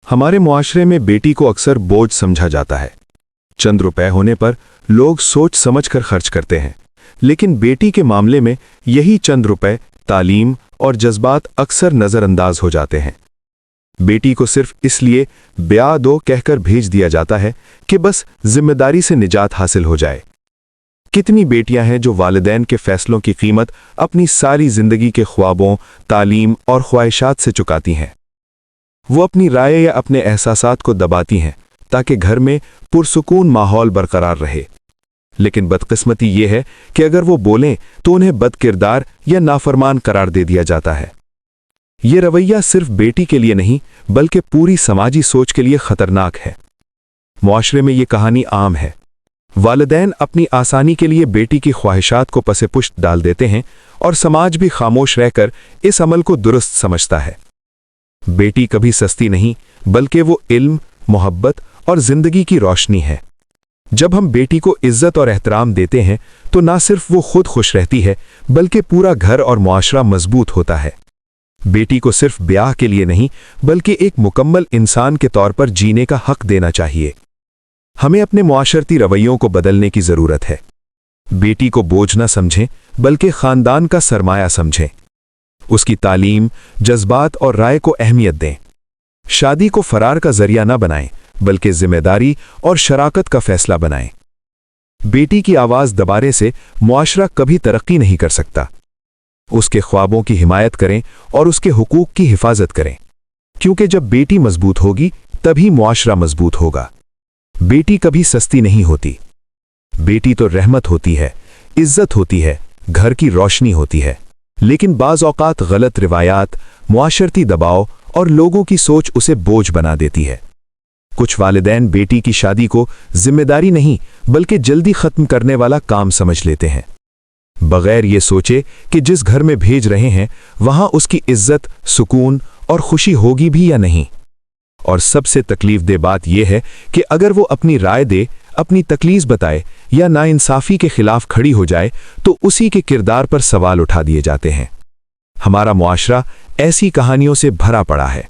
हमारे मुआशरे में बेटी को अक्सर बोझ समझा जाता है। चंद रुपए होने पर लोग सोच समझकर खर्च करते हैं, लेकिन बेटी के मामले में यही चंद रुपए, तालीम और जज्बात अक्सर नजरअंदाज हो जाते हैं। बेटी को सिर्फ इसलिए ब्याह दो कहकर भेज दिया जाता है कि बस जिम्मेदारी से निजात हासिल हो जाए। कितनी बेटियां हैं जो वालिदैन के फैसलों की कीमत अपनी सारी जिंदगी के ख्वाबों, तालीम और ख्वाहिशात से चुकाती हैं। वो अपनी राय या अपने एहसासात को दबाती हैं ताकि घर में पुरसुकून माहौल बरकरार रहे। लेकिन बदकिस्मती ये है कि अगर वो बोलें तो उन्हें बदकिरदार या नाफरमान करार दे दिया जाता है। ये रवैया सिर्फ बेटी के लिए नहीं बल्कि पूरी समाजी सोच के लिए खतरनाक है। मुआशरे में ये कहानी आम है। वालिदैन अपनी आसानी के लिए बेटी की ख्वाहिशात को पसे पुश्त डाल देते हैं और समाज भी खामोश रहकर इस अमल को दुरुस्त समझता है। बेटी कभी सस्ती नहीं बल्कि वो इल्म, मोहब्बत और जिंदगी की रोशनी है। जब हम बेटी को इज्जत और एहतराम देते हैं तो ना सिर्फ वो खुद खुश रहती है बल्कि पूरा घर और मुआशरा मजबूत होता है। बेटी को सिर्फ ब्याह के लिए नहीं बल्कि एक मुकम्मल इंसान के तौर पर जीने का हक देना चाहिए। हमें अपने मुआशरती रवैयों को बदलने की जरूरत है। बेटी को बोझ न समझें बल्कि खानदान का सरमाया समझें। उसकी तालीम, जज्बात और राय को अहमियत दें। शादी को फरार का जरिया न बनाएं बल्कि जिम्मेदारी और शराकत का फैसला बनाएं। बेटी की आवाज दबाने से मुआशरा कभी तरक्की नहीं कर सकता। उसके ख्वाबों की हिमायत करें और उसके हुकूक की हिफाजत करें, क्योंकि जब बेटी मजबूत होगी तभी मुआशरा मजबूत होगा। बेटी कभी सस्ती नहीं होती। बेटी तो रहमत होती है, इज्जत होती है, घर की रोशनी होती है। लेकिन बाज़ औक़ात गलत रिवायात, मुआशरती दबाव और लोगों की सोच उसे बोझ बना देती है। कुछ वालिदैन बेटी की शादी को जिम्मेदारी नहीं बल्कि जल्दी खत्म करने वाला काम समझ लेते हैं, बगैर ये सोचे कि जिस घर में भेज रहे हैं वहां उसकी इज्जत, सुकून और खुशी होगी भी या नहीं। और सबसे तकलीफदेह बात यह है कि अगर वो अपनी राय दे, अपनी तकलीफ बताए या नाइंसाफी के खिलाफ खड़ी हो जाए तो उसी के किरदार पर सवाल उठा दिए जाते हैं। हमारा मुआशरा ऐसी कहानियों से भरा पड़ा है।